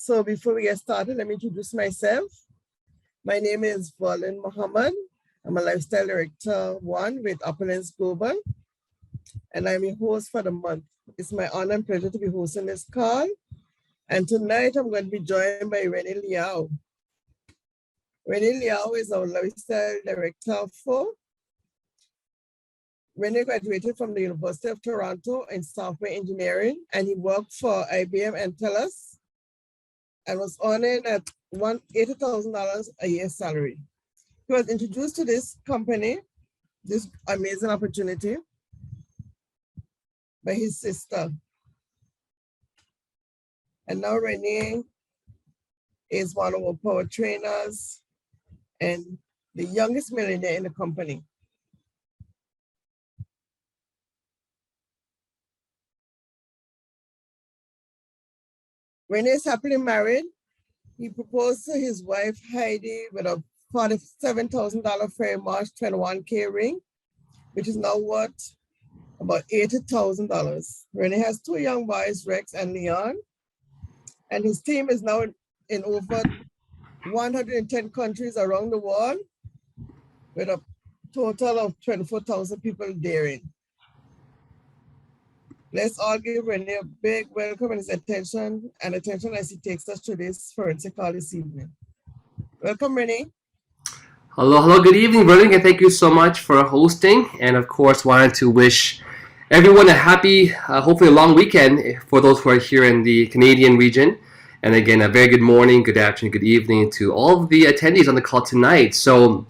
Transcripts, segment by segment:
So before we get started, let me introduce myself. My name is Valin Muhammad. I'm a Lifestyle Director 1 with Uplands Global, and I'm your host for the month. It's my honor and pleasure to be hosting this call. And tonight I'm going to be joined by Renee Liao. Renee Liao is our Lifestyle Director 4. Renee graduated from the University of Toronto in software engineering, and he worked for IBM and TELUS and was earning at $80,000 a year salary. He was introduced to this company, this amazing opportunity, by his sister. And now Renee is one of our power trainers and the youngest millionaire in the company. Renee is happily married. He proposed to his wife, Heidi, with a $47,000 fair March 21K ring, which is now worth about $80,000. Renee has 2 young boys, Rex and Leon, and his team is now in over 110 countries around the world with a total of 24,000 people therein. Let's all give Renee a big welcome and his attention as he takes us through this forensic call this evening. Welcome, Renee. Hello, good evening, Verling, and thank you so much for hosting. And of course, wanted to wish everyone a happy, hopefully a long weekend for those who are here in the Canadian region. And again, a very good morning, good afternoon, good evening to all of the attendees on the call tonight. So,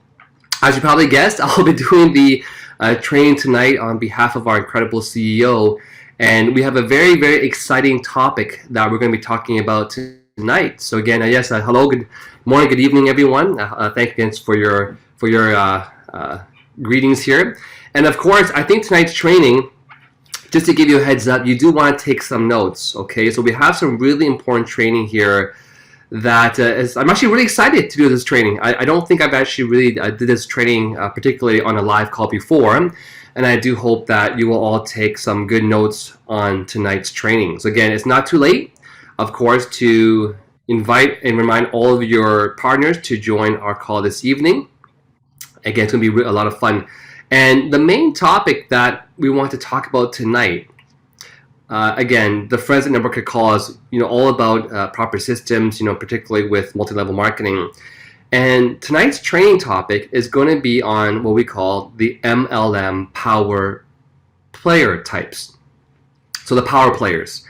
as you probably guessed, I'll be doing the training tonight on behalf of our incredible CEO. And we have a very, very exciting topic that we're going to be talking about tonight. So again, yes, hello, good morning, good evening, everyone. Thank you for your greetings here. And of course, I think tonight's training, just to give you a heads up, you do want to take some notes, okay? So we have some really important training here that I'm actually really excited to do this training. I don't think I've actually really did this training particularly on a live call before. And I do hope that you will all take some good notes on tonight's training. So again, it's not too late, of course, to invite and remind all of your partners to join our call this evening. Again, it's going to be a lot of fun. And the main topic that we want to talk about tonight, again, the Friends and Networker call is all about proper systems, particularly with multi-level marketing. And tonight's training topic is going to be on what we call the MLM Power Player types. So the power players.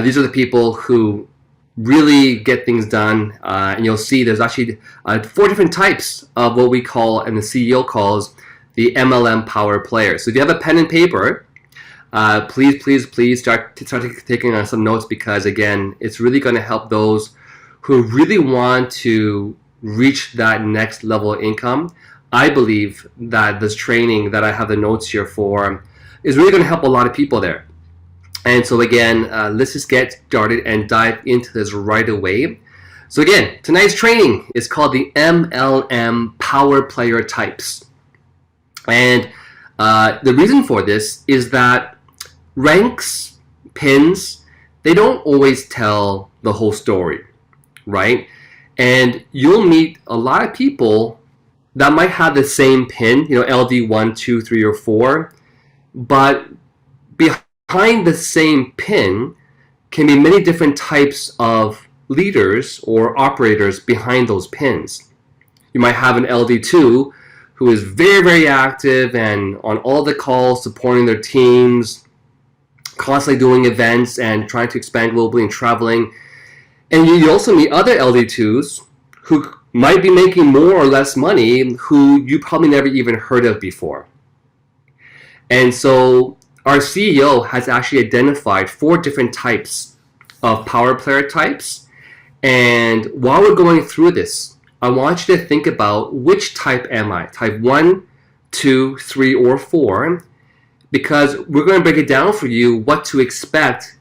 These are the people who really get things done. And you'll see there's actually 4 different types of what we call, and the CEO calls, the MLM Power Player. So if you have a pen and paper, please start taking on some notes, because again, it's really going to help those who really want to reach that next level of income. I believe that this training that I have the notes here for is really going to help a lot of people there. And so again, let's just get started and dive into this right away. So again, tonight's training is called the MLM Power Player types. And the reason for this is that ranks, pins, they don't always tell the whole story, right? And you'll meet a lot of people that might have the same pin, LD 1, 2, 3, or 4, but behind the same pin can be many different types of leaders or operators behind those pins. You might have an LD2 who is very, very active and on all the calls, supporting their teams, constantly doing events and trying to expand globally and traveling. And you also meet other LD2s who might be making more or less money, who you probably never even heard of before. And so our CEO has actually identified 4 different types of power player types. And while we're going through this, I want you to think about, which type am I? Type 1, 2, 3, or 4, because we're going to break it down for you what to expect,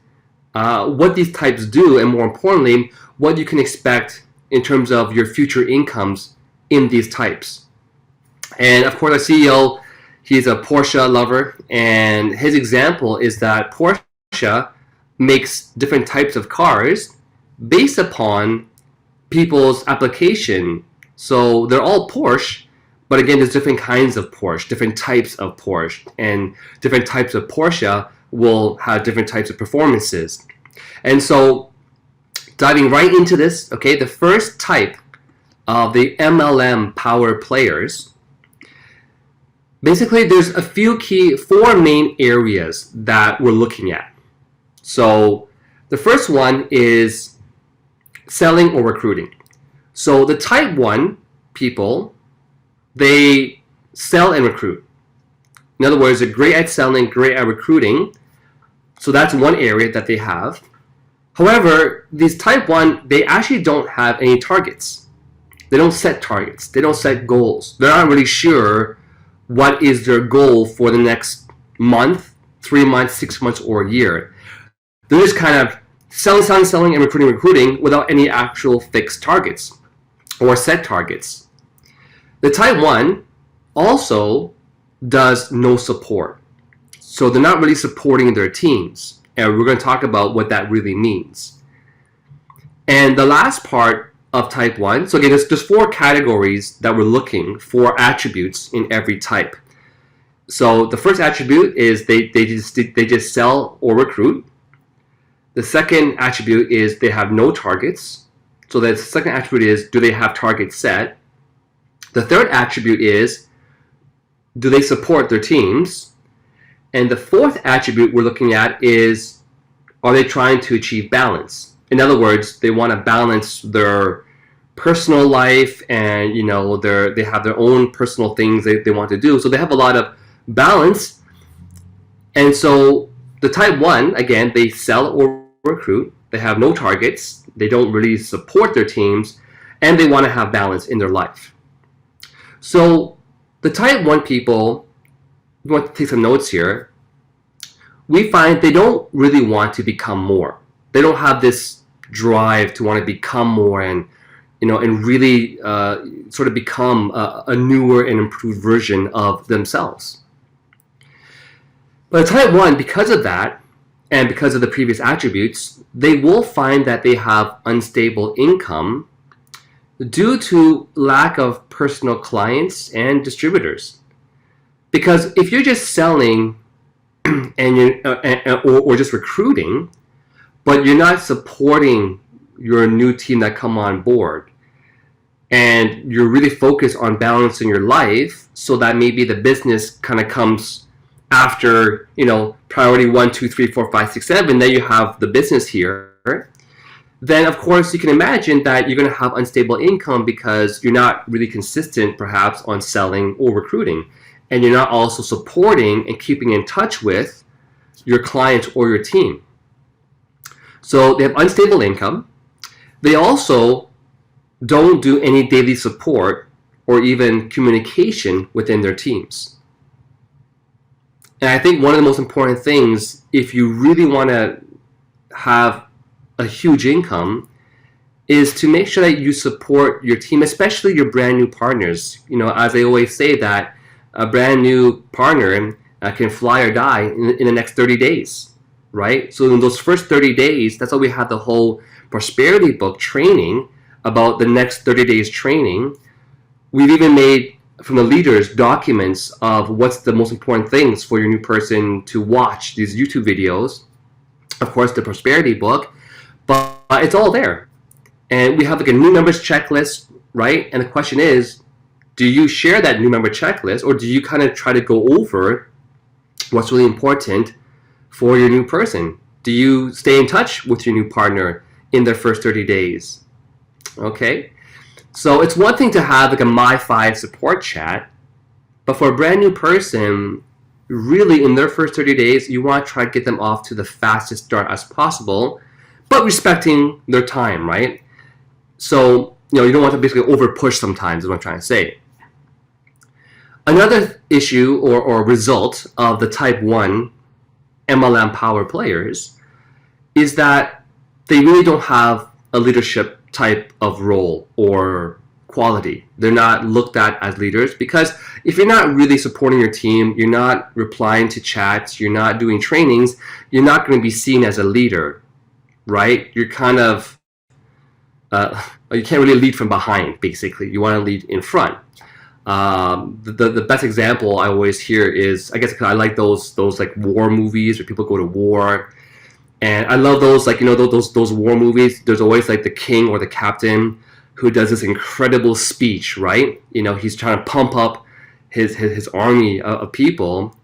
what these types do, and more importantly, what you can expect in terms of your future incomes in these types. And of course, our CEO, he's a Porsche lover, and his example is that Porsche makes different types of cars based upon people's application. So they're all Porsche, but again, there's different kinds of Porsche, different types of Porsche, and different types of Porsche will have different types of performances. And so diving right into this, okay, the first type of the MLM Power Players, basically there's a few four main areas that we're looking at. So the first one is selling or recruiting. So the type 1 people, they sell and recruit. In other words, they're great at selling, great at recruiting. So that's one area that they have. However, these type 1, they actually don't have any targets. They don't set targets. They don't set goals. They're not really sure what is their goal for the next month, 3 months, 6 months, or a year. They're just kind of selling, and recruiting without any actual fixed targets or set targets. The type 1 also does no support. So they're not really supporting their teams. And we're going to talk about what that really means. And the last part of type 1, so again, there's 4 categories that we're looking for attributes in every type. So the first attribute is they just sell or recruit. The second attribute is they have no targets. So the second attribute is, do they have targets set? The third attribute is, do they support their teams? And the fourth attribute we're looking at is, are they trying to achieve balance? In other words, they want to balance their personal life and they have their own personal things they want to do. So they have a lot of balance. And so the type 1, again, they sell or recruit. They have no targets. They don't really support their teams. And they want to have balance in their life. So the type 1 people, we want to take some notes here. We find they don't really want to become more. They don't have this drive to want to become more and really sort of become a newer and improved version of themselves. But type 1, because of that, and because of the previous attributes, they will find that they have unstable income due to lack of personal clients and distributors. Because if you're just selling or just recruiting, but you're not supporting your new team that come on board, and you're really focused on balancing your life so that maybe the business kind of comes after, priority 1, 2, 3, 4, 5, 6, 7, then you have the business here, then of course you can imagine that you're going to have unstable income because you're not really consistent perhaps on selling or recruiting. And you're not also supporting and keeping in touch with your clients or your team. So they have unstable income. They also don't do any daily support or even communication within their teams. And I think one of the most important things, if you really want to have a huge income, is to make sure that you support your team, especially your brand new partners. As I always say, that a brand new partner can fly or die in the next 30 days, right? So in those first 30 days, that's why we have the whole prosperity book training about the next 30 days training. We've even made, from the leaders, documents of what's the most important things for your new person to watch, these YouTube videos. Of course, the prosperity book, but it's all there. And we have like a new members checklist, right? And the question is, do you share that new member checklist, or do you kind of try to go over what's really important for your new person? Do you stay in touch with your new partner in their first 30 days? Okay. So it's one thing to have like a My5 support chat, but for a brand new person, really in their first 30 days, you want to try to get them off to the fastest start as possible, but respecting their time, right? So, you don't want to basically over push sometimes, is what I'm trying to say. Another issue or result of the type 1 MLM Power Players is that they really don't have a leadership type of role or quality. They're not looked at as leaders, because if you're not really supporting your team, you're not replying to chats, you're not doing trainings, you're not going to be seen as a leader, right? You're kind of you can't really lead from behind. Basically, you want to lead in front. The best example I always hear is, I guess, 'cause I like those like war movies where people go to war, and I love those, like, those war movies. There's always like the king or the captain who does this incredible speech, right? He's trying to pump up his army of people,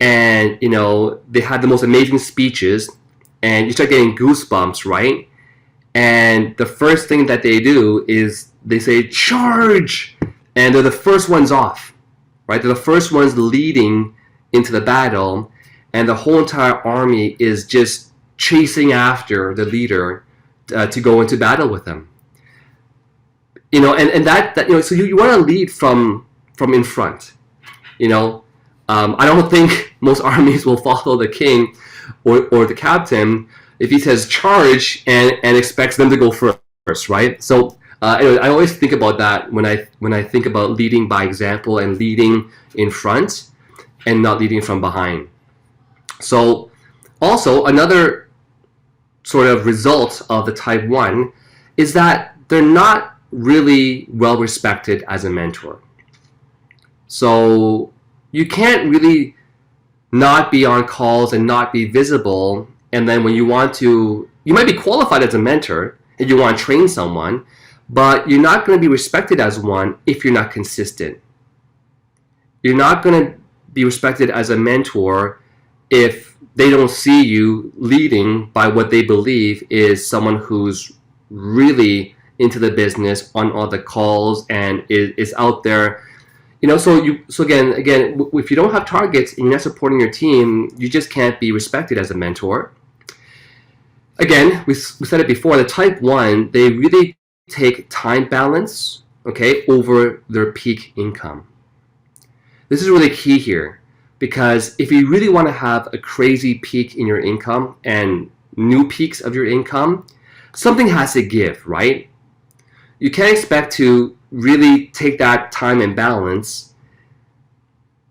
and they had the most amazing speeches, and you start getting goosebumps, right? And the first thing that they do is they say charge, and they're the first ones off, right? They're the first ones leading into the battle, and the whole entire army is just chasing after the leader to go into battle with them. And that so you want to lead from in front. I don't think most armies will follow the king or the captain if he says charge and expects them to go first, right? So anyway, I always think about that when I think about leading by example and leading in front and not leading from behind. So also another sort of result of the type 1 is that they're not really well respected as a mentor. So you can't really not be on calls and not be visible, and then when you want to, you might be qualified as a mentor and you want to train someone, but you're not going to be respected as one if you're not consistent. You're not going to be respected as a mentor if they don't see you leading by what they believe is someone who's really into the business, on all the calls, and is out there. So again, if you don't have targets and you're not supporting your team, you just can't be respected as a mentor. Again, we said it before, the type 1, they really take time balance, okay, over their peak income. This is really key here, because if you really want to have a crazy peak in your income and new peaks of your income, something has to give, right? You can't expect to really take that time and balance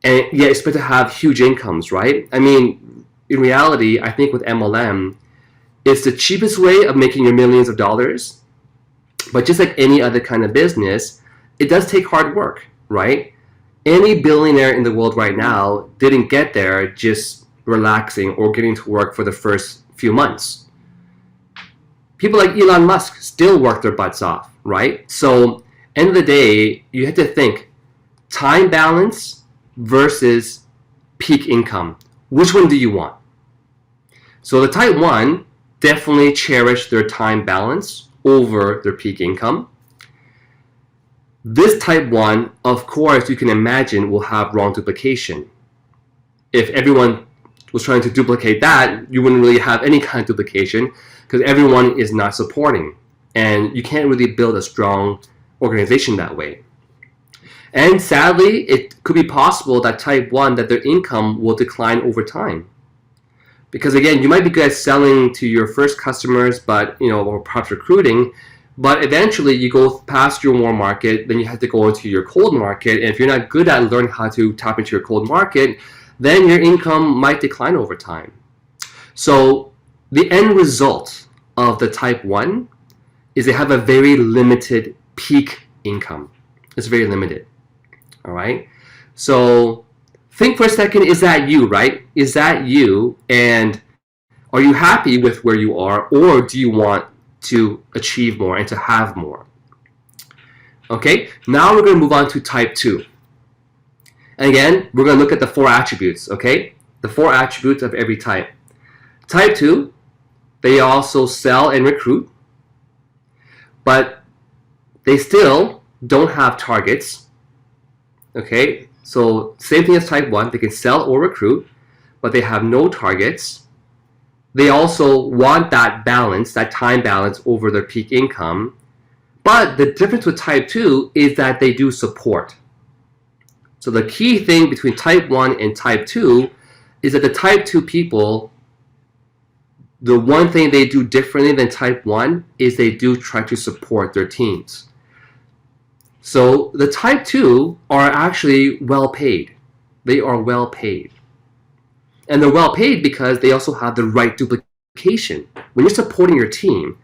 and yet expect to have huge incomes, right? I mean, in reality, I think with MLM, it's the cheapest way of making your millions of dollars. But just like any other kind of business, it does take hard work, right? Any billionaire in the world right now didn't get there just relaxing or getting to work for the first few months. People like Elon Musk still work their butts off, right? So, end of the day, you have to think time balance versus peak income. Which one do you want? So the type 1 definitely cherish their time balance over their peak income. This type 1, of course, you can imagine, will have wrong duplication. If everyone was trying to duplicate that, you wouldn't really have any kind of duplication, because everyone is not supporting, and you can't really build a strong organization that way. And sadly, it could be possible that type 1, that their income will decline over time. Because again, you might be good at selling to your first customers, but or perhaps recruiting, but eventually you go past your warm market, then you have to go into your cold market, and if you're not good at learning how to tap into your cold market, then your income might decline over time. So the end result of the type 1 is they have a very limited peak income. It's very limited. All right. So think for a second, is that you, right? Is that you? And are you happy with where you are, or do you want to achieve more and to have more? Okay. Now we're going to move on to type 2. And again, we're going to look at the 4 attributes, okay? The 4 attributes of every type. Type 2, they also sell and recruit, but they still don't have targets, okay? So same thing as type 1, they can sell or recruit, but they have no targets. They also want that balance, that time balance over their peak income. But the difference with type 2 is that they do support. So the key thing between type 1 and type 2 is that the type 2 people, the one thing they do differently than type 1 is they do try to support their teams. So the type 2 are actually well paid. They are well paid. And they're well paid because they also have the right duplication. When you're supporting your team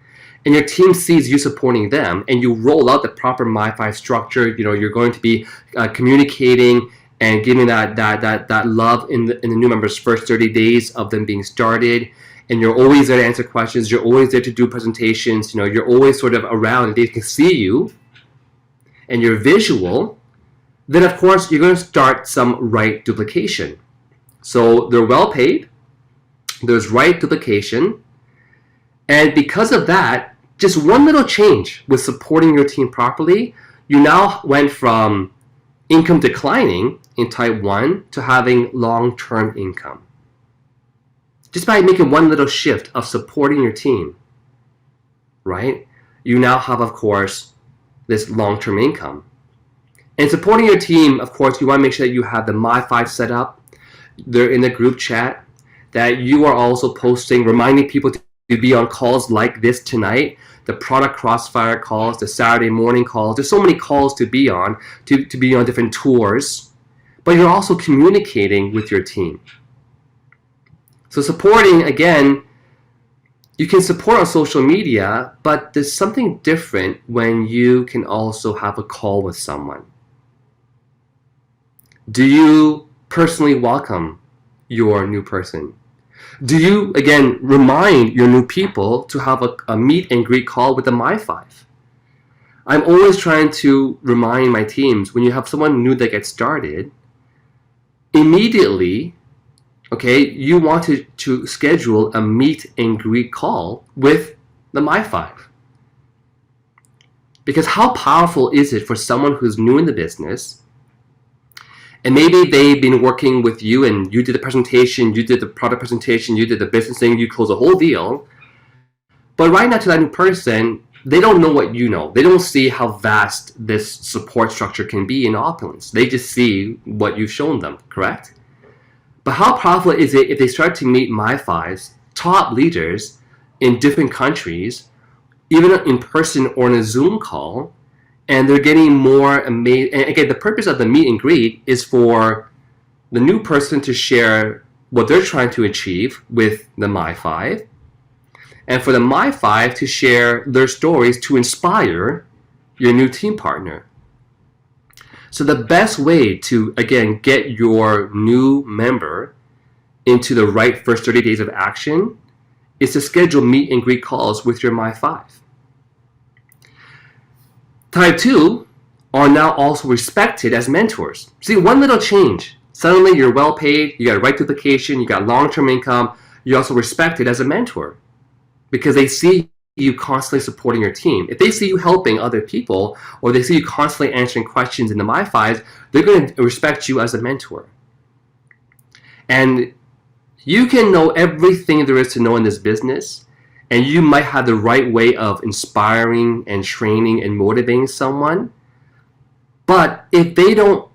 and your team sees you supporting them, and you roll out the proper My5 structure, you're going to be communicating and giving that love in the new members' first 30 days of them being started. And you're always there to answer questions. You're always there to do presentations. You're always sort of around, and they can see you, and you're visual. Then, of course, you're going to start some right duplication. So they're well paid. There's right duplication. And because of that, just one little change with supporting your team properly, you now went from income declining in type 1 to having long-term income. Just by making one little shift of supporting your team, right? You now have, of course, this long-term income. And supporting your team, of course, you want to make sure that you have the My5 set up. They're in the group chat, that you are also posting, reminding people to be on calls like this tonight, the product crossfire calls, the Saturday morning calls. There's so many calls to be on, to be on different tours, but you're also communicating with your team. So supporting, again, you can support on social media, but there's something different when you can also have a call with someone. Do you personally welcome your new person? Do you, again, remind your new people to have a meet and greet call with the My5? I'm always trying to remind my teams, when you have someone new that gets started, immediately, okay, you want to schedule a meet and greet call with the My5. Because how powerful is it for someone who's new in the business, and maybe they've been working with you, and you did the presentation, you did the product presentation, you did the business thing, you closed the whole deal. But right now to that new person, they don't know what you know. They don't see how vast this support structure can be in opulence. They just see what you've shown them, correct? But how powerful is it if they start to meet My5's top leaders in different countries, even in person or in a Zoom call, and they're getting more amazing. And again, the purpose of the meet and greet is for the new person to share what they're trying to achieve with the My5, and for the My5 to share their stories to inspire your new team partner. So the best way to, again, get your new member into the right first 30 days of action is to schedule meet and greet calls with your My5. Type 2 are now also respected as mentors. See, one little change. Suddenly you're well paid, you got right duplication, you got long-term income, you're also respected as a mentor because they see you constantly supporting your team. If they see you helping other people, or they see you constantly answering questions in the My5s, they're going to respect you as a mentor. And you can know everything there is to know in this business, and you might have the right way of inspiring and training and motivating someone. But if they don't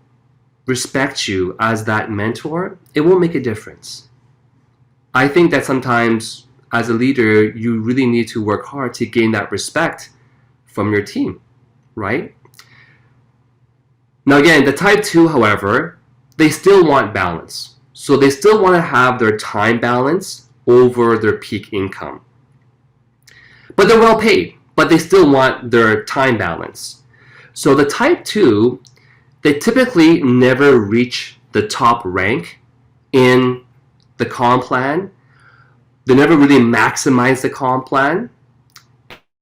respect you as that mentor, it won't make a difference. I think that sometimes as a leader, you really need to work hard to gain that respect from your team, right? Now again, the type 2, however, they still want balance. So they still want to have their time balance over their peak income. But they're well paid, but they still want their time balance. So the type 2, they typically never reach the top rank in the comp plan. They never really maximize the comp plan.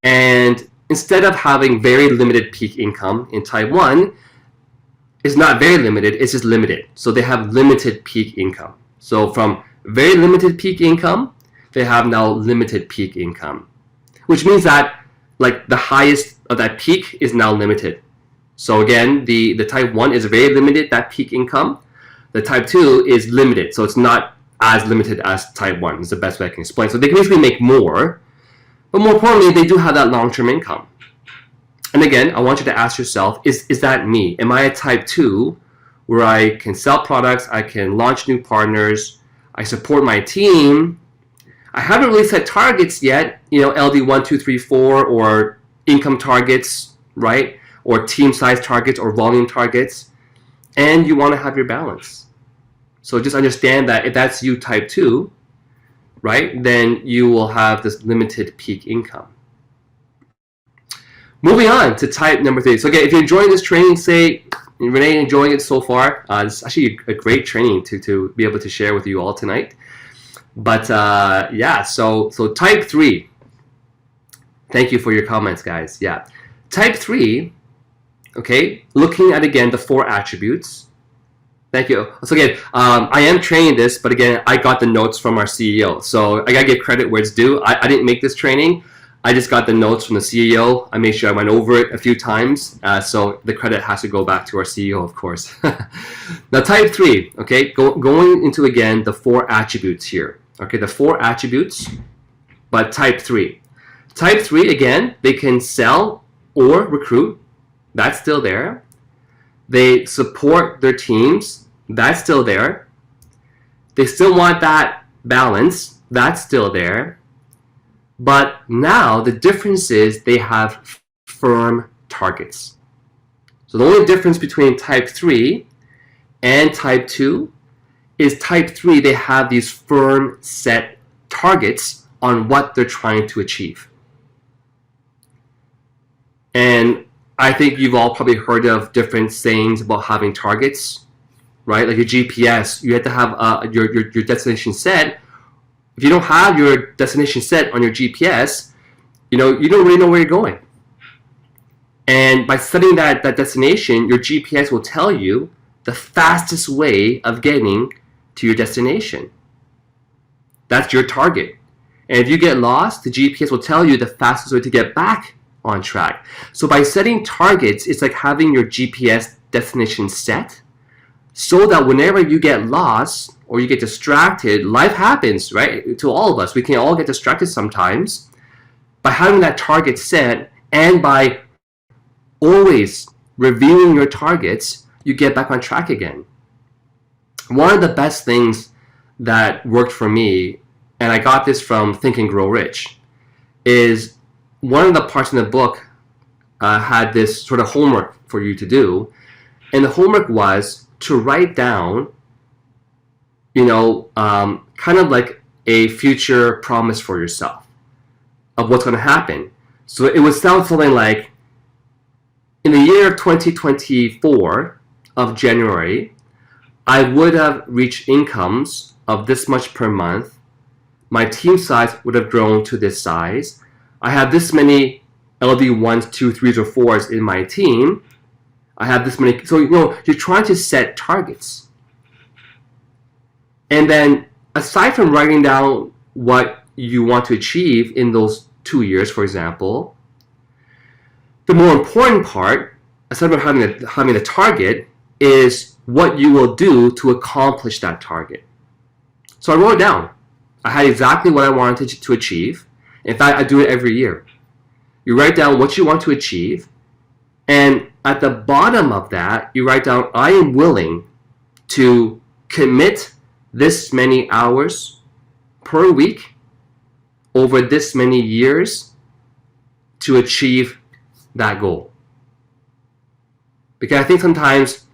And instead of having very limited peak income in type 1, it's not very limited, it's just limited. So they have limited peak income. So from very limited peak income, they have now limited peak income, which means that like the highest of that peak is now limited. So again, the type 1 is very limited, that peak income. The type 2 is limited, so it's not as limited as type 1. It's the best way I can explain. So they can basically make more, but more importantly, they do have that long-term income. And again, I want you to ask yourself, is that me? Am I a type 2 where I can sell products, I can launch new partners, I support my team? I haven't really set targets yet, LD 1, 2, 3, 4, or income targets, right? Or team size targets or volume targets. And you want to have your balance. So just understand that if that's you, type 2, right, then you will have this limited peak income. Moving on to type number 3. So again, if you're enjoying this training, say, Renee, enjoying it so far. It's actually a great training to be able to share with you all tonight. But yeah, so type 3. Thank you for your comments, guys. Yeah. Type 3, okay, looking at, again, the 4 attributes. Thank you. So again, I am training this, but again, I got the notes from our CEO. So I got to give credit where it's due. I didn't make this training. I just got the notes from the CEO. I made sure I went over it a few times. So the credit has to go back to our CEO, of course. Now, type 3, okay, going into, again, the 4 attributes here. Okay, the 4 attributes, but type 3. Type 3, again, they can sell or recruit. That's still there. They support their teams. That's still there. They still want that balance. That's still there. But now the difference is they have firm targets. So the only difference between type 3 and type 2 is type 3, they have these firm set targets on what they're trying to achieve. And I think you've all probably heard of different sayings about having targets, right? Like your GPS, you have to have your destination set. If you don't have your destination set on your GPS, you don't really know where you're going. And by setting that destination, your GPS will tell you the fastest way of getting to your destination. That's your target. And if you get lost, the GPS will tell you the fastest way to get back on track. So by setting targets, it's like having your GPS destination set so that whenever you get lost or you get distracted, life happens, right? To all of us. We can all get distracted sometimes. By having that target set and by always reviewing your targets, you get back on track again. One of the best things that worked for me, and I got this from Think and Grow Rich, is one of the parts in the book had this sort of homework for you to do. And the homework was to write down, kind of like a future promise for yourself of what's going to happen. So it would sound something like, in the year 2024 of January, I would have reached incomes of this much per month. My team size would have grown to this size. I have this many LD 1s, 2s, 3s, or 4s in my team. I have this many. So, you're trying to set targets. And then, aside from writing down what you want to achieve in those 2 years, for example, the more important part, aside from having a target, is what you will do to accomplish that target. So I wrote it down. I had exactly what I wanted to achieve. In fact, I do it every year. You write down what you want to achieve, and at the bottom of that, you write down, I am willing to commit this many hours per week over this many years to achieve that goal. Because I think sometimes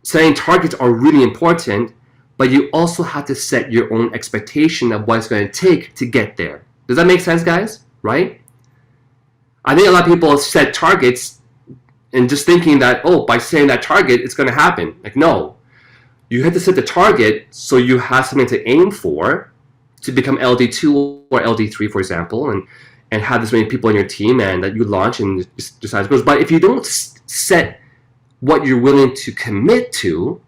setting targets are really important, but you also have to set your own expectation of what it's going to take to get there. Does that make sense, guys? Right? I think a lot of people set targets and just thinking that, by setting that target, it's going to happen. Like, no. You have to set the target so you have something to aim for to become LD2 or LD3, for example, and have this many people on your team and that you launch and just decide it goes. But if you don't set what you're willing to commit to,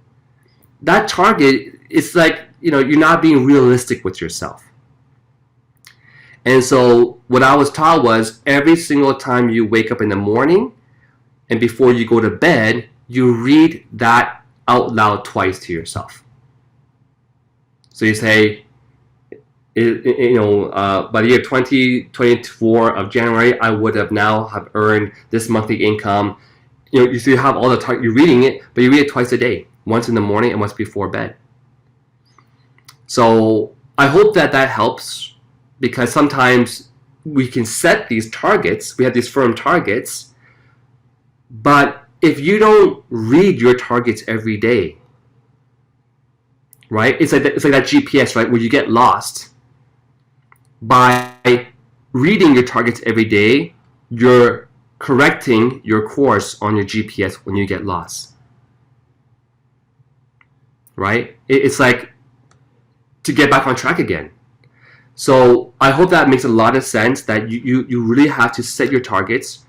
that target, it's like, you're not being realistic with yourself. And so what I was taught was every single time you wake up in the morning and before you go to bed, you read that out loud twice to yourself. So you say, by the year 2024 of January, I would have now have earned this monthly income. You have all the you're reading it, but you read it twice a day, once in the morning and once before bed. So I hope that helps, because sometimes we can set these targets, we have these firm targets, but if you don't read your targets every day, right? It's like that GPS, right? Where you get lost. By reading your targets every day, you're correcting your course on your GPS when you get lost. Right? It's like to get back on track again. So I hope that makes a lot of sense, that you really have to set your targets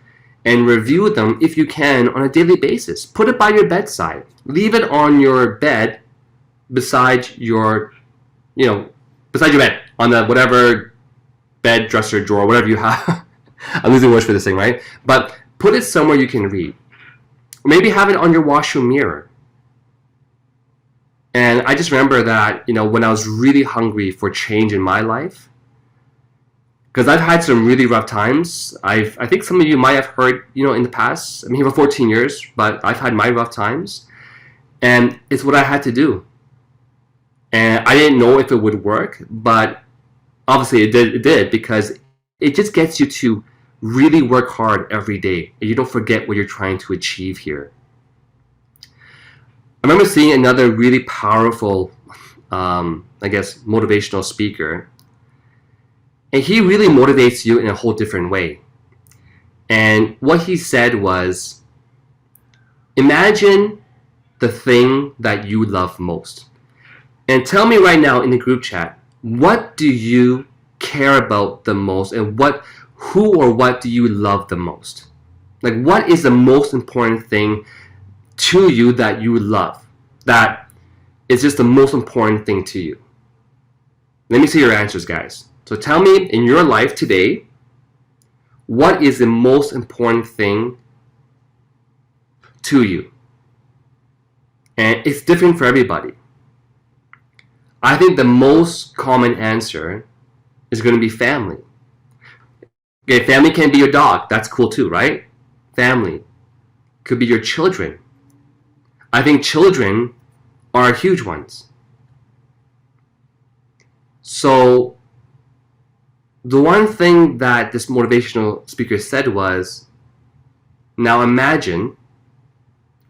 and review them if you can on a daily basis. Put it by your bedside. Leave it on your bed beside your, beside your bed, on the whatever bed, dresser, drawer, whatever you have. I'm losing words for this thing, right? But put it somewhere you can read. Maybe have it on your washroom mirror. And I just remember that, when I was really hungry for change in my life, because I've had some really rough times. I think some of you might have heard, in the past. I'm here for 14 years, but I've had my rough times. And it's what I had to do. And I didn't know if it would work, but obviously it did, because it just gets you to really work hard every day. And you don't forget what you're trying to achieve here. I remember seeing another really powerful, motivational speaker. And he really motivates you in a whole different way. And what he said was, imagine the thing that you love most. And tell me right now in the group chat, what do you care about the most, and who or what do you love the most? Like, what is the most important thing to you that you love, that is just the most important thing to you? Let me see your answers, guys. So tell me, in your life today, what is the most important thing to you? And it's different for everybody. I think the most common answer is going to be family. Okay, family can be your dog. That's cool too, right? Family. Could be your children. I think children are huge ones. So the one thing that this motivational speaker said was, now imagine,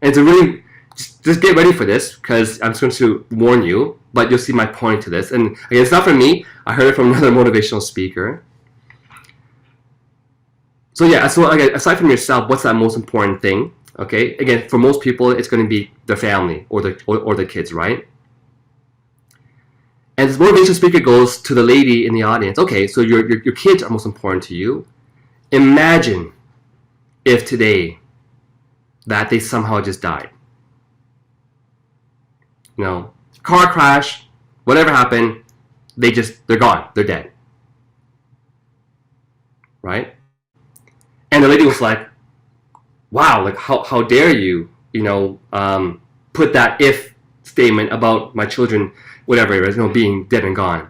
and it's a really, just get ready for this, because I'm just going to warn you, but you'll see my point to this. And again, it's not from me. I heard it from another motivational speaker. So yeah, so again, aside from yourself, what's that most important thing? Okay, again, for most people, it's going to be the family or the kids, right? And this motivational speaker goes to the lady in the audience. Okay, so your kids are most important to you. Imagine if today that they somehow just died. Car crash, whatever happened, they're gone, they're dead. Right? And the lady was like, wow, like how dare you, put that if statement about my children, whatever it is, being dead and gone.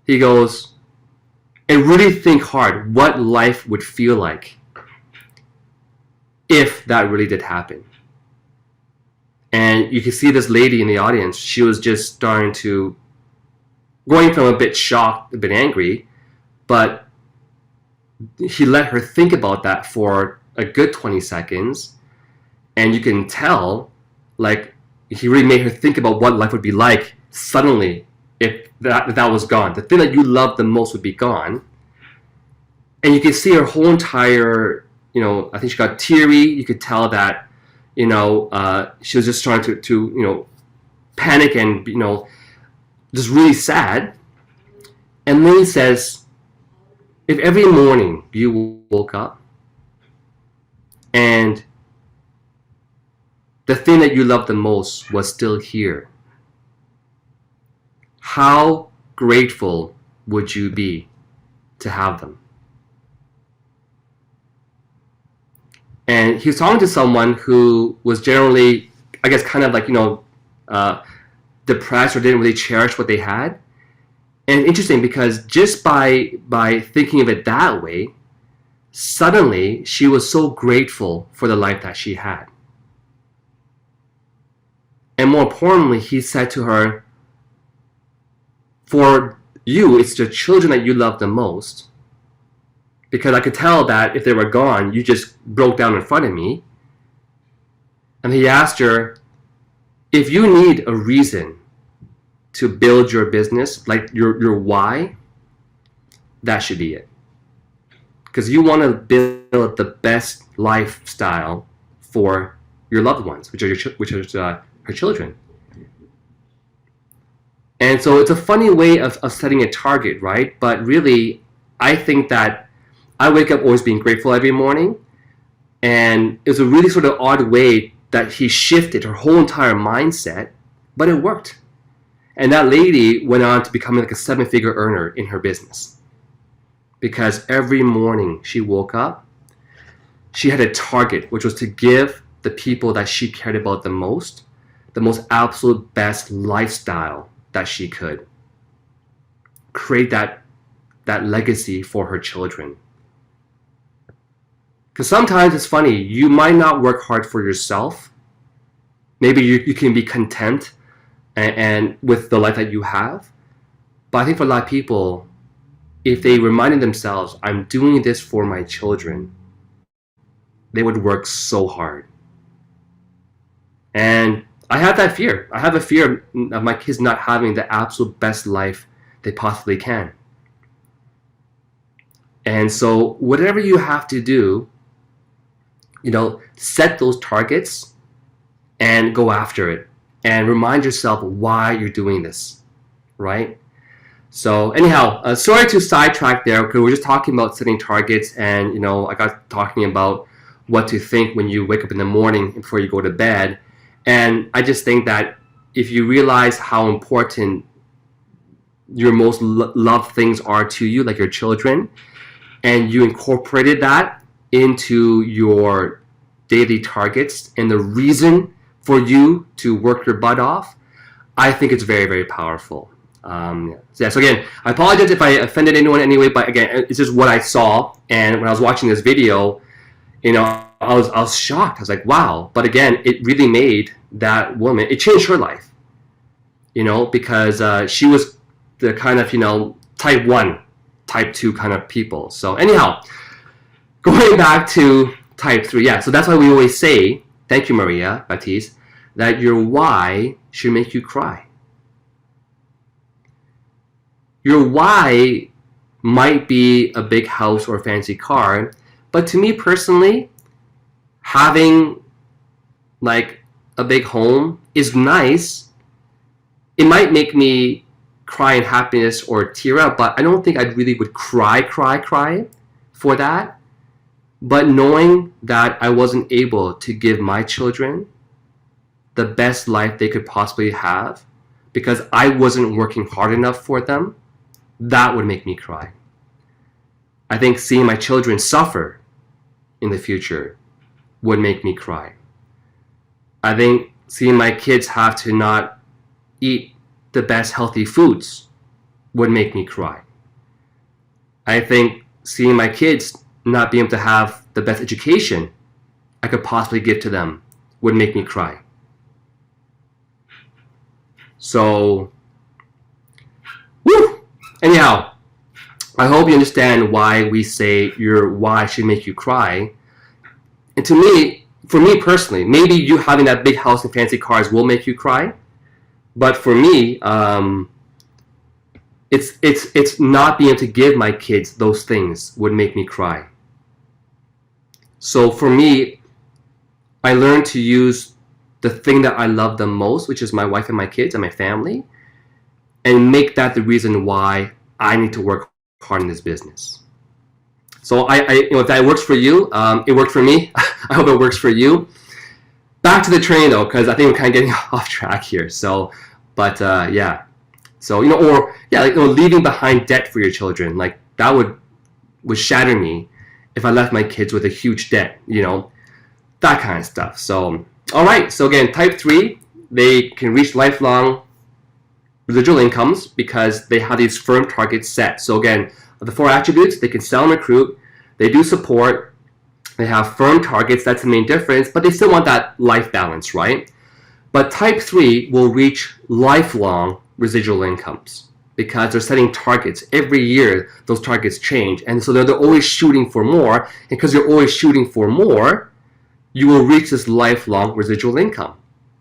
He goes, and really think hard what life would feel like if that really did happen. And you can see this lady in the audience, she was just starting to, going from a bit shocked, a bit angry, but he let her think about that for a good 20 seconds. And you can tell, like, he really made her think about what life would be like suddenly if that was gone. The thing that you love the most would be gone. And you can see her whole entire, I think she got teary. You could tell that, she was just trying to panic and, just really sad. And then he says, if every morning you woke up and the thing that you love the most was still here, how grateful would you be to have them? And he was talking to someone who was generally, I guess, kind of like, depressed or didn't really cherish what they had. And interesting, because just by thinking of it that way, suddenly she was so grateful for the life that she had. And more importantly, he said to her, for you, it's the children that you love the most. Because I could tell that if they were gone, you just broke down in front of me. And he asked her, if you need a reason to build your business, like your why, that should be it. because you want to build the best lifestyle for your loved ones, which are her children. And so it's a funny way of setting a target, right? But really, I think that I wake up always being grateful every morning. And it was a really sort of odd way that he shifted her whole entire mindset, but it worked. And that lady went on to become like a 7-figure earner in her business. Because every morning she woke up, she had a target, which was to give the people that she cared about the most absolute best lifestyle that she could. Create that legacy for her children. Because sometimes it's funny, you might not work hard for yourself. Maybe you can be content and with the life that you have. But I think for a lot of people, if they reminded themselves, I'm doing this for my children, they would work so hard. And I have that fear. I have a fear of my kids not having the absolute best life they possibly can. And so whatever you have to do, set those targets and go after it. And remind yourself why you're doing this, right? So anyhow, sorry to sidetrack there, because we're just talking about setting targets, and I got talking about what to think when you wake up in the morning before you go to bed. And I just think that if you realize how important your most loved things are to you, like your children, and you incorporated that into your daily targets and the reason for you to work your butt off, I think it's very, very powerful. So again, I apologize if I offended anyone anyway, but again, it's just what I saw. And when I was watching this video, I was shocked. I was like, wow. But again, it really made that woman, it changed her life, because she was the kind of, type 1, type 2 kind of people. So anyhow, going back to type 3, yeah, so that's why we always say, thank you, Maria Baptiste, that your why should make you cry. Your why might be a big house or a fancy car, but to me personally, having like a big home is nice. It might make me cry in happiness or tear up, but I don't think I really would cry for that. But knowing that I wasn't able to give my children the best life they could possibly have because I wasn't working hard enough for them, that would make me cry. I think seeing my children suffer in the future would make me cry. I think seeing my kids have to not eat the best healthy foods would make me cry. I think seeing my kids not being able to have the best education I could possibly give to them would make me cry. So, woo! Anyhow, I hope you understand why we say your why should make you cry. And to me, for me personally, maybe you having that big house and fancy cars will make you cry. But for me, it's not being able to give my kids those things would make me cry. So for me, I learned to use the thing that I love the most, which is my wife and my kids and my family, and make that the reason why I need to work hard in this business. So if that works for you, it worked for me. I hope it works for you. Back to the training though, because I think we're kind of getting off track here. So, but yeah. So leaving behind debt for your children, like that would shatter me if I left my kids with a huge debt. That kind of stuff. So, all right. So again, type 3, they can reach lifelong residual incomes because they have these firm targets set. So again, the 4 attributes, they can sell and recruit, they do support, they have firm targets, that's the main difference, but they still want that life balance, right? But type 3 will reach lifelong residual incomes because they're setting targets. Every year, those targets change, and so they're always shooting for more, and because you're always shooting for more, you will reach this lifelong residual income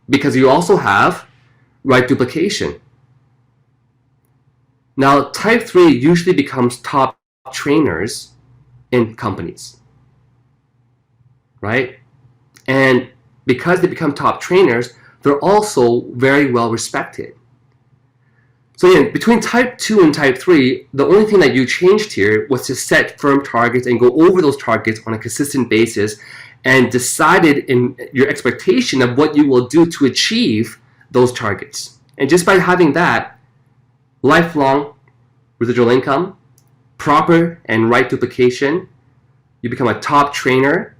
because you also have right duplication. Now, type 3 usually becomes top trainers in companies, right? And because they become top trainers, they're also very well respected. So again, between type 2 and type 3, the only thing that you changed here was to set firm targets and go over those targets on a consistent basis and decided in your expectation of what you will do to achieve those targets. And just by having that, lifelong residual income, proper and right duplication, you become a top trainer,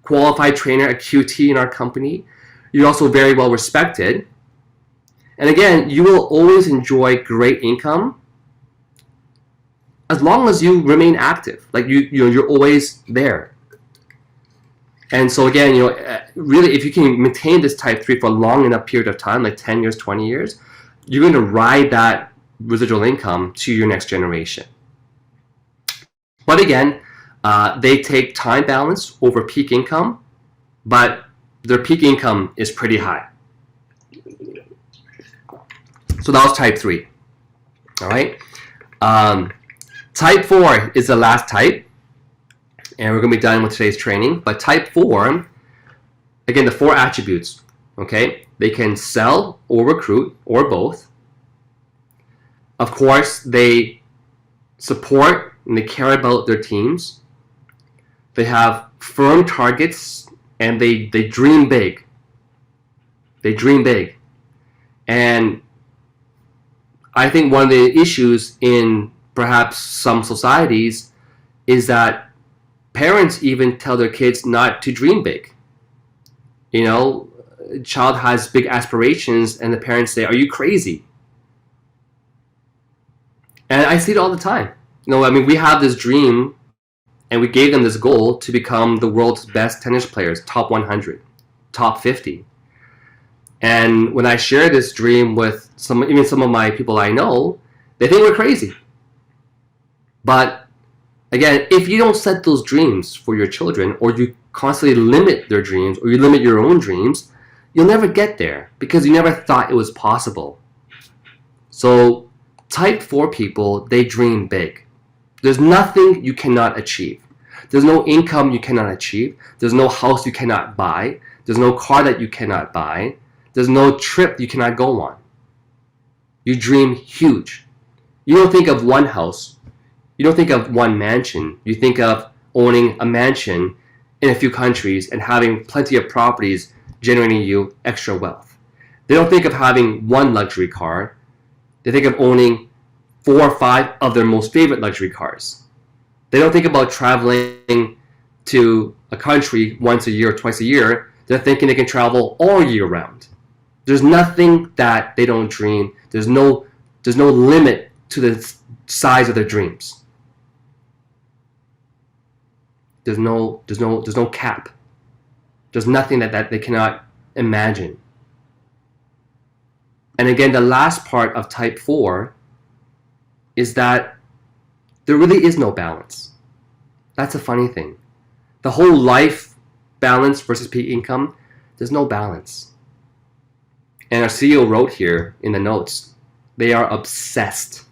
qualified trainer, a QT in our company. You're also very well respected. And again, you will always enjoy great income as long as you remain active. Like you're always there. And so again, really, if you can maintain this type 3 for a long enough period of time, like 10 years, 20 years, you're going to ride that residual income to your next generation. But again, they take time balance over peak income, but their peak income is pretty high. So that was type 3. All right. Type 4 is the last type, and we're going to be done with today's training. But type 4, again, the 4 attributes. Okay, they can sell or recruit or both. Of course, they support and they care about their teams. They have firm targets and they dream big. They dream big. And I think one of the issues in perhaps some societies is that parents even tell their kids not to dream big. A child has big aspirations and the parents say, "Are you crazy?" And I see it all the time. We have this dream and we gave them this goal to become the world's best tennis players, top 100, top 50. And when I share this dream with some of my people I know, they think we're crazy. But again, if you don't set those dreams for your children, or you constantly limit their dreams, or you limit your own dreams, you'll never get there because you never thought it was possible. So type 4 people, they dream big. There's nothing you cannot achieve. There's no income you cannot achieve. There's no house you cannot buy. There's no car that you cannot buy. There's no trip you cannot go on. You dream huge. You don't think of one house. You don't think of one mansion. You think of owning a mansion in a few countries and having plenty of properties generating you extra wealth. They don't think of having one luxury car. They think of owning 4 or 5 of their most favorite luxury cars. They don't think about traveling to a country once a year or twice a year. They're thinking they can travel all year round. There's nothing that they don't dream. There's no limit to the size of their dreams. There's no cap. There's nothing that they cannot imagine. And again, the last part of type 4 is that there really is no balance. That's a funny thing. The whole life balance versus peak income, there's no balance. And our CEO wrote here in the notes, they are obsessed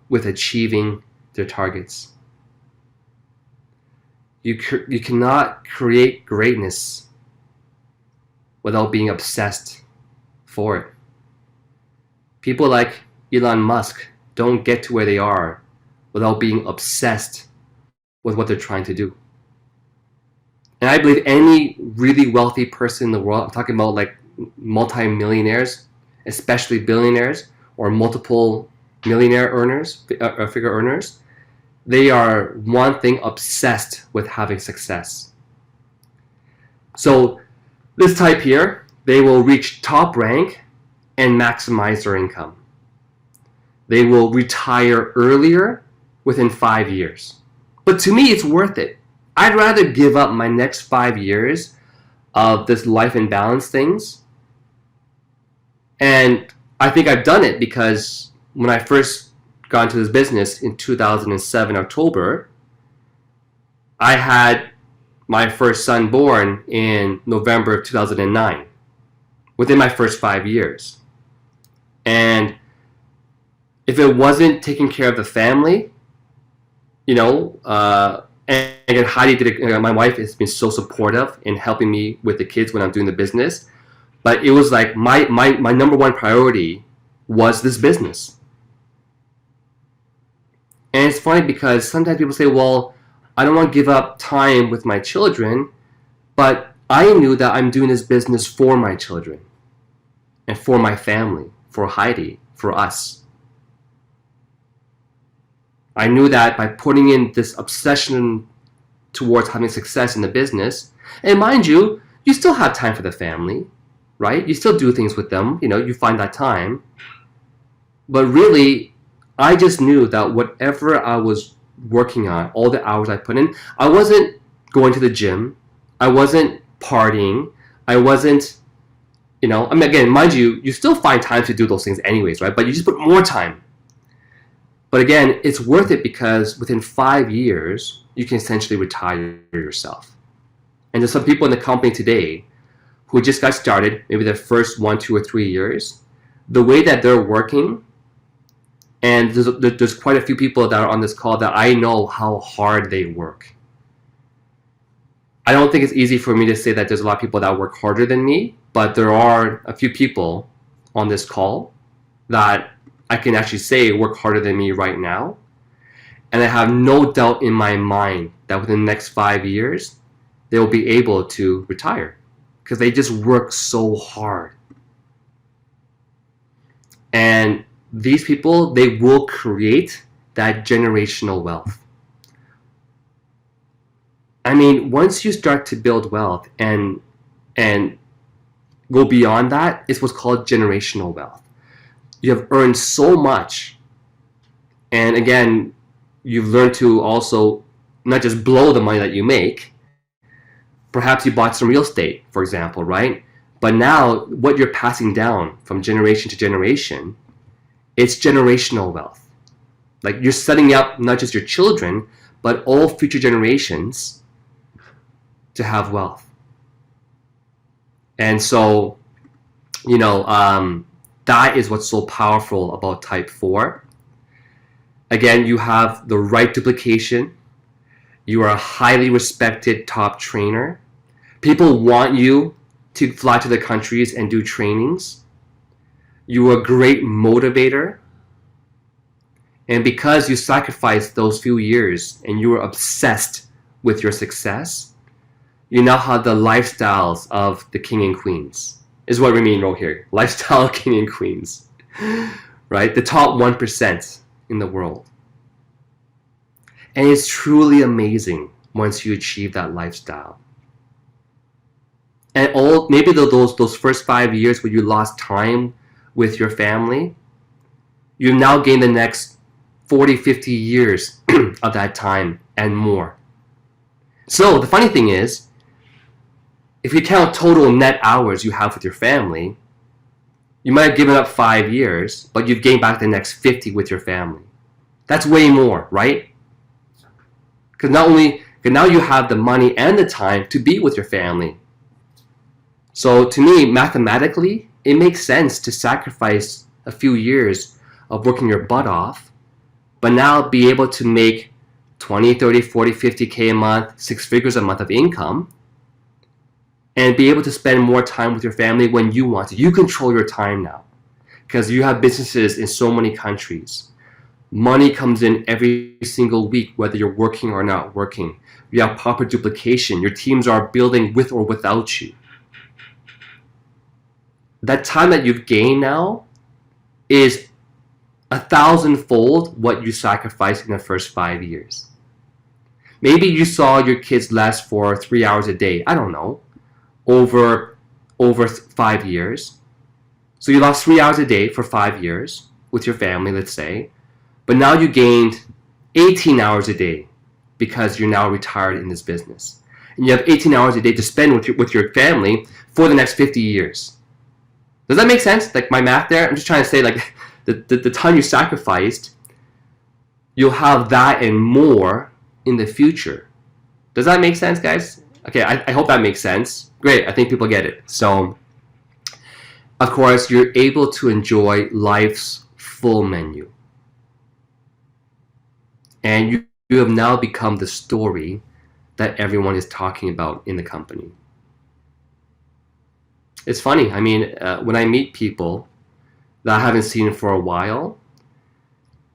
with achieving their targets. You cannot create greatness without being obsessed for it. People like Elon Musk don't get to where they are without being obsessed with what they're trying to do. And I believe any really wealthy person in the world, I'm talking about like multi-millionaires, especially billionaires or multiple millionaire earners, figure earners, they are one thing obsessed with having success. So this type here, they will reach top rank and maximize their income. They will retire earlier within 5 years. But to me, it's worth it. I'd rather give up my next 5 years of this life and balance things. And I think I've done it because when I first got into this business in 2007, October, I had my first son born in November of 2009, within my first 5 years. And if it wasn't taking care of the family, you know, and again, Heidi did it. My wife has been so supportive in helping me with the kids when I'm doing the business. But it was like my number one priority was this business. And it's funny because sometimes people say, well, I don't want to give up time with my children, but I knew that I'm doing this business for my children and for my family, for Heidi, for us. I knew that by putting in this obsession towards having success in the business, and mind you, you still have time for the family, right? You still do things with them, you know, you find that time. But really, I just knew that whatever I was working on, all the hours I put in, I wasn't going to the gym, I wasn't partying, I wasn't, you know, I mean, again, mind you, you still find time to do those things anyways, right? But you just put more time. But again, it's worth it because within 5 years, you can essentially retire yourself. And there's some people in the company today who just got started, maybe their first 1, 2, or 3 years. The way that they're working, and there's quite a few people that are on this call that I know how hard they work. I don't think it's easy for me to say that there's a lot of people that work harder than me, but there are a few people on this call that I can actually say work harder than me right now. And I have no doubt in my mind that within the next 5 years, they will be able to retire because they just work so hard. And these people, they will create that generational wealth. I mean, once you start to build wealth and go beyond that, it's what's called generational wealth. You have earned so much, and again, you've learned to also not just blow the money that you make. Perhaps you bought some real estate, for example, right? But now what you're passing down from generation to generation, it's generational wealth. Like you're setting up not just your children, but all future generations to have wealth. And so, you know, that is what's so powerful about type 4. Again, you have the right duplication. You are a highly respected top trainer. People want you to fly to the countries and do trainings. You are a great motivator. And because you sacrificed those few years and you were obsessed with your success, you now have the lifestyles of the king and queens, is what we mean right here. Lifestyle king and queens, right? The top 1% in the world. And it's truly amazing once you achieve that lifestyle. And maybe those first 5 years where you lost time with your family, you've now gained the next 40, 50 years of that time and more. So the funny thing is, if you count total net hours you have with your family, you might have given up 5 years, but you've gained back the next 50 with your family. That's way more, right? Because now you have the money and the time to be with your family. So to me, mathematically, it makes sense to sacrifice a few years of working your butt off, but now be able to make 20, 30, 40, 50K a month, 6 figures a month of income, and be able to spend more time with your family when you want to. You control your time now because you have businesses in so many countries. Money comes in every single week, whether you're working or not working. You have proper duplication. Your teams are building with or without you. That time that you've gained now is 1,000-fold what you sacrificed in the first 5 years. Maybe you saw your kids last for 3 hours a day. I don't know. Over 5 years. So you lost 3 hours a day for 5 years with your family, let's say. But now you gained 18 hours a day because you're now retired in this business. And you have 18 hours a day to spend with your family for the next 50 years. Does that make sense? Like my math there? I'm just trying to say like the time you sacrificed, you'll have that and more in the future. Does that make sense, guys? Okay, I hope that makes sense. Great, I think people get it. So, of course, you're able to enjoy life's full menu. And you you have now become the story that everyone is talking about in the company. It's funny. I mean, when I meet people that I haven't seen for a while,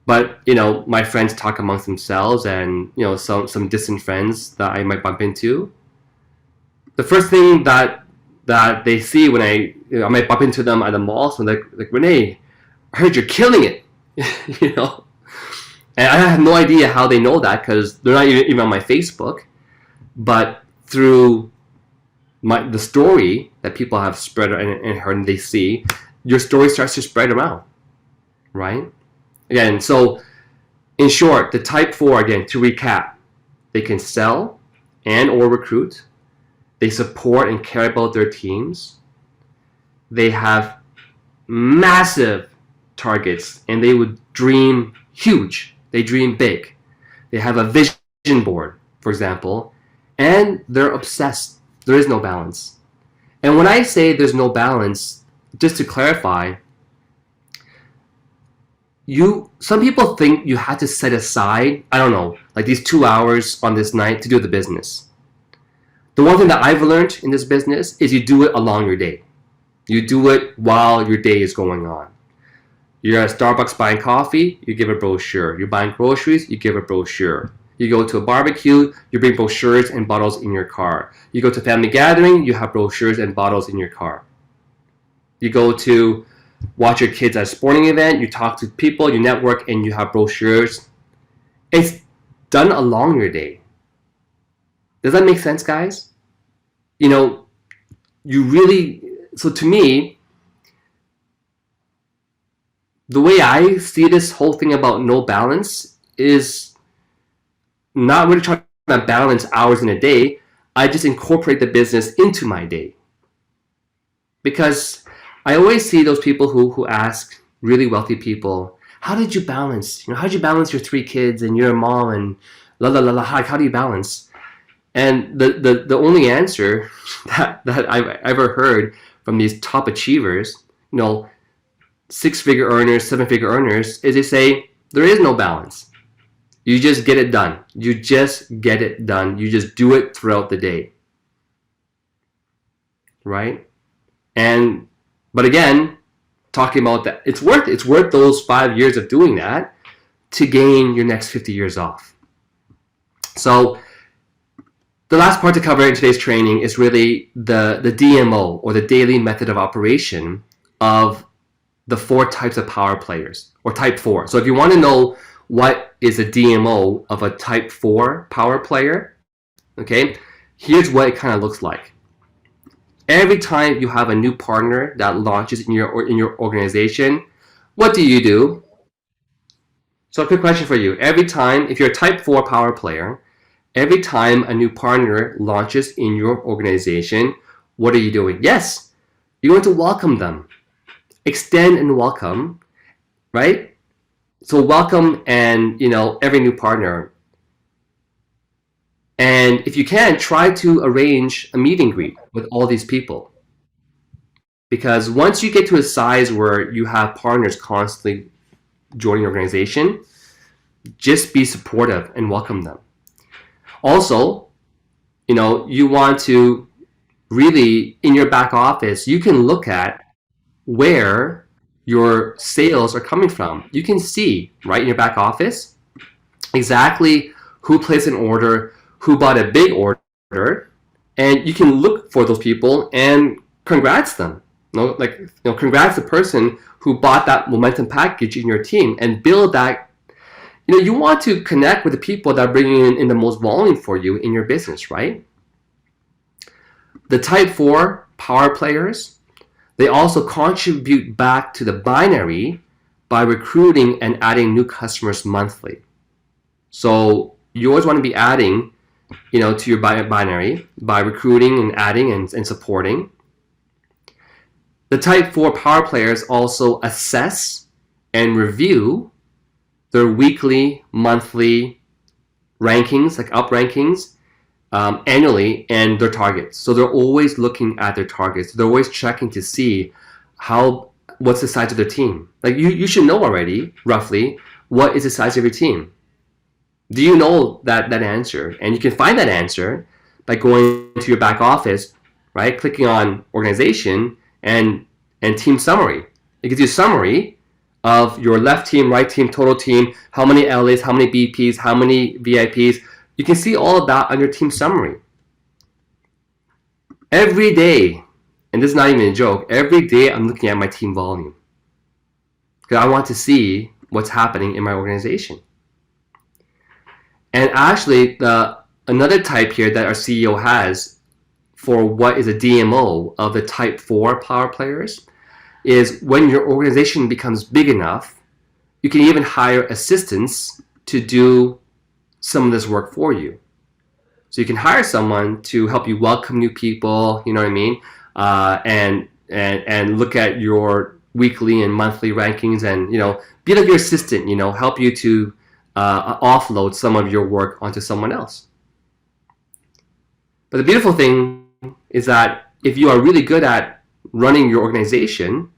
but my friends talk amongst themselves, and some distant friends that I might bump into, the first thing that they see when I might bump into them at the mall, so like Renee, I heard you're killing it, and I have no idea how they know that, because they're not even on my Facebook, but through the story that people have spread and heard, and they see, your story starts to spread around, right? Again, so in short, the type 4, again, to recap, they can sell and or recruit. They support and care about their teams. They have massive targets, and they would dream huge. They dream big. They have a vision board, for example, and they're obsessed. There is no balance. And when I say there's no balance, just to clarify, some people think you have to set aside, I don't know, like these 2 hours on this night to do the business. The one thing that I've learned in this business is you do it along your day. You do it while your day is going on. You're at Starbucks buying coffee, you give a brochure. You're buying groceries, you give a brochure. You go to a barbecue, you bring brochures and bottles in your car. You go to a family gathering, you have brochures and bottles in your car. You go to watch your kids at a sporting event, you talk to people, you network, and you have brochures. It's done along your day. Does that make sense, guys? So to me, the way I see this whole thing about no balance is not really trying to balance hours in a day. I just incorporate the business into my day. Because I always see those people who ask really wealthy people, how did you balance? How did you balance your 3 kids and your mom and la la la la? How do you balance? And the only answer that I've ever heard from these top achievers, 6-figure earners, 7-figure earners, is they say there is no balance. You just get it done. You just get it done. You just do it throughout the day. Right? But again, talking about that, it's worth those 5 years of doing that to gain your next 50 years off. So the last part to cover in today's training is really the DMO, or the daily method of operation, of the 4 types of power players, or type 4. So if you want to know what is a DMO of a type 4 power player, okay, here's what it kind of looks like. Every time you have a new partner that launches in your organization, what do? So a quick question for you. Every time, if you're a type 4 power player, every time a new partner launches in your organization, what are you doing? Yes, you're going to welcome them. Extend and welcome, right? So welcome and, every new partner. And if you can, try to arrange a meet and greet with all these people. Because once you get to a size where you have partners constantly joining your organization, just be supportive and welcome them. Also, you want to really, in your back office, you can look at where your sales are coming from. You can see, right, in your back office, exactly who placed an order, who bought a big order, and you can look for those people and congrats them. Congrats the person who bought that momentum package in your team, and build that. You want to connect with the people that are bringing in the most volume for you in your business, right? The type 4 power players, they also contribute back to the binary by recruiting and adding new customers monthly. So you always want to be adding, to your binary by recruiting and adding and supporting. The type 4 power players also assess and review their weekly, monthly rankings, like up rankings, annually, and their targets. So they're always looking at their targets. They're always checking to see what's the size of their team. Like you should know already, roughly, what is the size of your team. Do you know that answer? And you can find that answer by going to your back office, right? Clicking on organization and team summary. It gives you a summary of your left team, right team, total team, how many LAs, how many BPs, how many VIPs. You can see all of that on your team summary. Every day, and this is not even a joke, every day I'm looking at my team volume because I want to see what's happening in my organization. And actually, another type here that our CEO has for what is a DMO of the type 4 power players is when your organization becomes big enough, you can even hire assistants to do some of this work for you. So you can hire someone to help you welcome new people, you know what I mean, and look at your weekly and monthly rankings, and be like your assistant, help you to offload some of your work onto someone else. But the beautiful thing is that if you are really good at running your organization,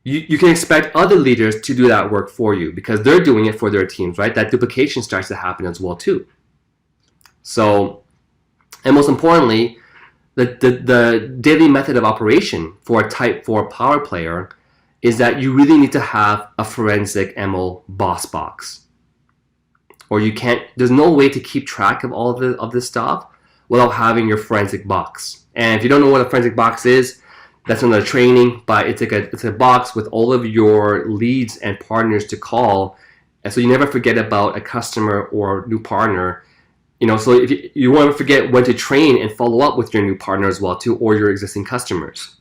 you can expect other leaders to do that work for you because they're doing it for their teams, right? That duplication starts to happen as well too. So, and most importantly, the daily method of operation for a type 4 power player is that you really need to have a forensic MO boss box. Or you can't, there's no way to keep track of all of this stuff without having your forensic box. And if you don't know what a forensic box is, that's another training, but it's a box with all of your leads and partners to call, and so you never forget about a customer or new partner. So if you won't ever forget when to train and follow up with your new partner as well too, or your existing customers.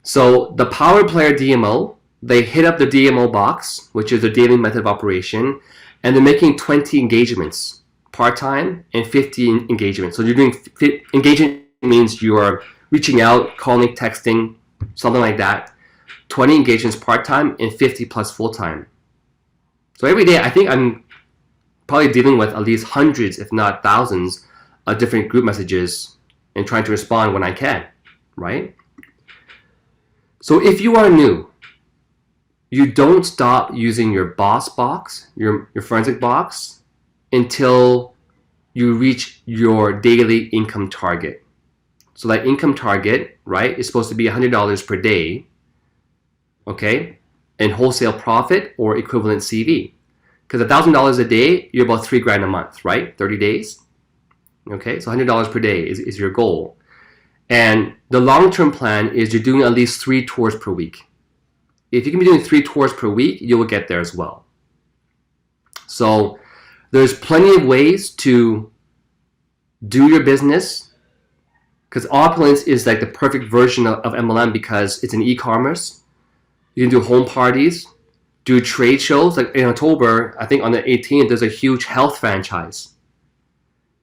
So the Power Player DMO, they hit up the DMO box, which is their daily method of operation, and they're making 20 engagements part-time and 50 engagements. So you're doing engagement means you are reaching out, calling, texting, something like that. 20 engagements part-time and 50 plus full-time. So every day, I think I'm probably dealing with at least hundreds, if not thousands, of different group messages and trying to respond when I can, right? So if you are new, you don't stop using your boss box, your forensic box, until you reach your daily income target. So that income target, right, is supposed to be $100 per day, okay, in wholesale profit or equivalent CV. Because $1,000 a day, you're about $3,000 a month, right? 30 days. Okay, so $100 per day is your goal. And the long-term plan is you're doing at least 3 tours per week. If you can be doing 3 tours per week, you will get there as well. So there's plenty of ways to do your business, because Opulence is like the perfect version of MLM because it's an e-commerce. You can do home parties, do trade shows. Like in October, I think on the 18th, there's a huge health franchise.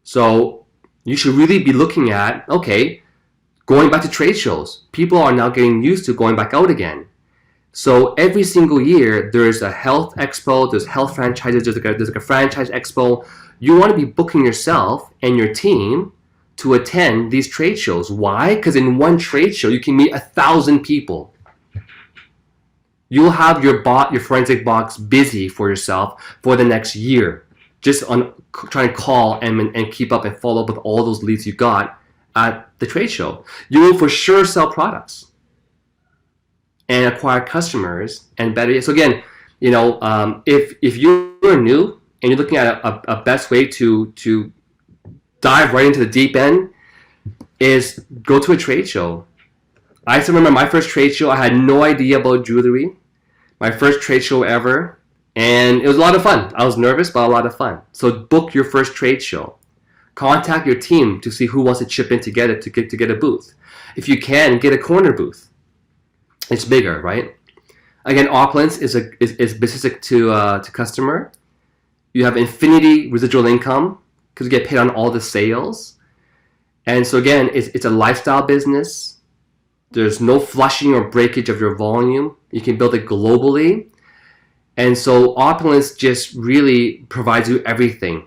So you should really be looking at, okay, going back to trade shows. People are now getting used to going back out again. So every single year, there's a health expo, there's health franchises, there's like a franchise expo. You want to be booking yourself and your team to attend these trade shows. Why? Because in one trade show, you can meet 1,000 people. You'll have your forensic box busy for yourself for the next year, just on trying to call and keep up and follow up with all those leads you got at the trade show. You will for sure sell products and acquire customers and better. So again, if you're new and you're looking at a best way to dive right into the deep end, is go to a trade show. I still remember my first trade show. I had no idea about jewelry. My first trade show ever, and it was a lot of fun. I was nervous, but a lot of fun. So book your first trade show. Contact your team to see who wants to chip in together to get a booth. If you can, get a corner booth. It's bigger, right? Again, Opulence is specific to customer. You have infinity residual income because you get paid on all the sales. And so again, it's a lifestyle business. There's no flushing or breakage of your volume. You can build it globally. And so Opulence just really provides you everything,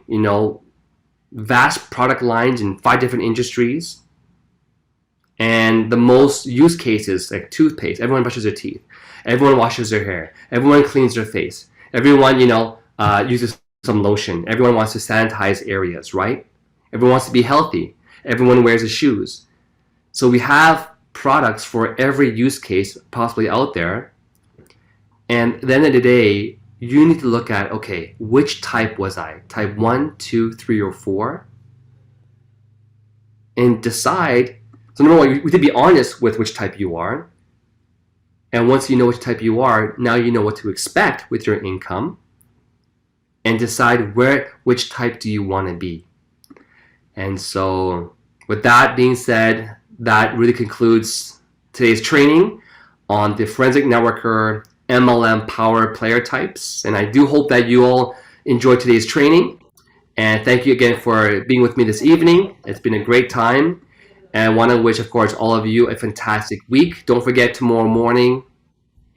vast product lines in 5 different industries. And the most use cases, like toothpaste, everyone brushes their teeth. Everyone washes their hair. Everyone cleans their face. Everyone, uses some lotion. Everyone wants to sanitize areas, right? Everyone wants to be healthy. Everyone wears the shoes. So we have products for every use case possibly out there. And at the end of the day, you need to look at, okay, which type was I? Type 1, 2, 3, or 4? And decide. So number one, we need to be honest with which type you are. And once you know which type you are, now you know what to expect with your income. And decide which type do you want to be. And so with that being said, that really concludes today's training on the Forensic Networker MLM Power Player types. And I do hope that you all enjoyed today's training. And thank you again for being with me this evening. It's been a great time. And I want to wish, of course, all of you a fantastic week. Don't forget, tomorrow morning,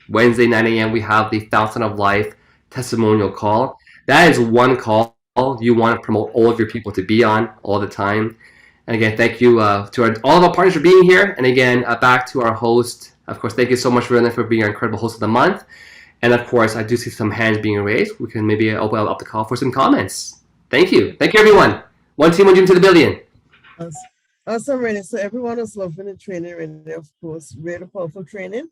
Wednesday, 9 a.m., we have the Fountain of Life testimonial call. That is one call you want to promote all of your people to be on all the time. And again, thank you to all of our partners for being here. And again, back to our host. Of course, thank you so much, Vernon, for being our incredible host of the month. And of course, I do see some hands being raised. We can maybe open up the call for some comments. Thank you. Thank you, everyone. One team, one dream to the billion. Awesome, Renee. So everyone is loving the training, Renee, of course. Really powerful training.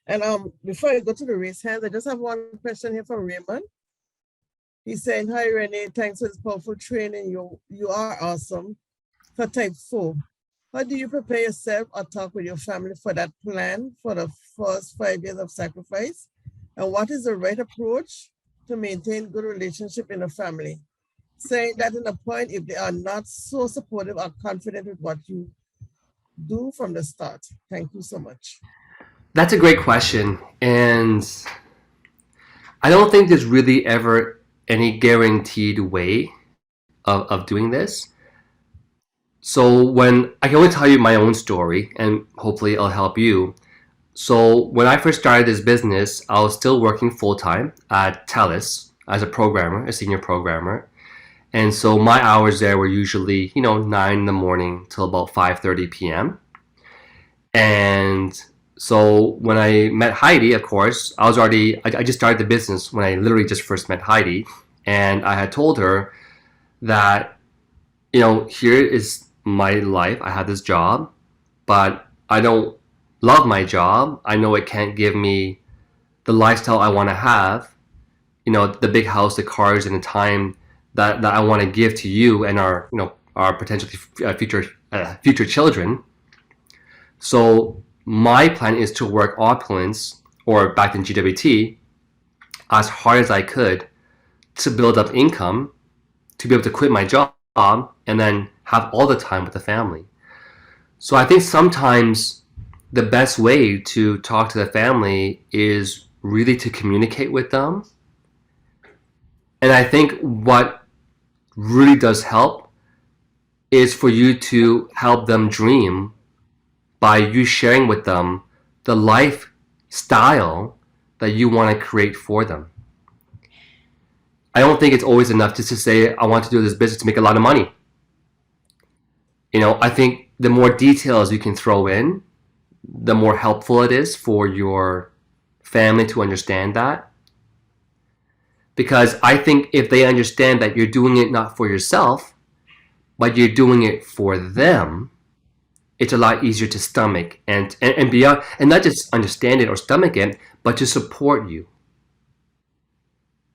And before I go to the raise hands, I just have one question here from Raymond. He's saying, hi, Renee. Thanks for this powerful training. You are awesome. For type 4, how do you prepare yourself or talk with your family for that plan for the first 5 years of sacrifice? And what is the right approach to maintain good relationship in a family? Saying that in a point, if they are not so supportive or confident with what you do from the start. Thank you so much. That's a great question. And I don't think there's really ever any guaranteed way of doing this. So when I can only tell you my own story, and hopefully it'll help you. So when I first started this business, I was still working full-time at TELUS as a programmer, a senior programmer. And so my hours there were usually, 9 in the morning till about 5:30 p.m. And so when I met Heidi, of course, I just started the business when I literally just first met Heidi. And I had told her that, here is my life. I have this job, but I don't love my job. I know it can't give me the lifestyle I want to have, the big house, the cars, and the time that I want to give to you and our potentially future children. So my plan is to work opulence, or back in GWT, as hard as I could to build up income, to be able to quit my job and then have all the time with the family. So I think sometimes the best way to talk to the family is really to communicate with them. And I think what really does help is for you to help them dream by you sharing with them the lifestyle that you want to create for them. I don't think it's always enough just to say, I want to do this business to make a lot of money. I think the more details you can throw in, the more helpful it is for your family to understand that. Because I think if they understand that you're doing it not for yourself, but you're doing it for them, it's a lot easier to stomach and beyond, and not just understand it or stomach it, but to support you.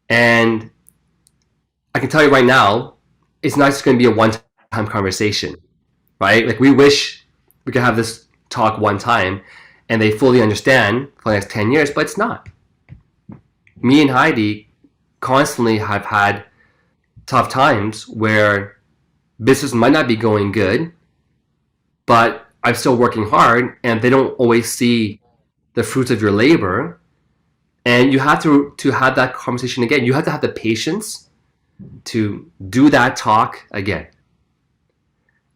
And I can tell you right now, it's not just going to be a one-time conversation, right? Like, we wish we could have this talk one time and they fully understand for the next 10 years, but it's not. Me and Heidi constantly have had tough times where business might not be going good, but I'm still working hard, and they don't always see the fruits of your labor. And you have to have that conversation again. You have to have the patience to do that talk again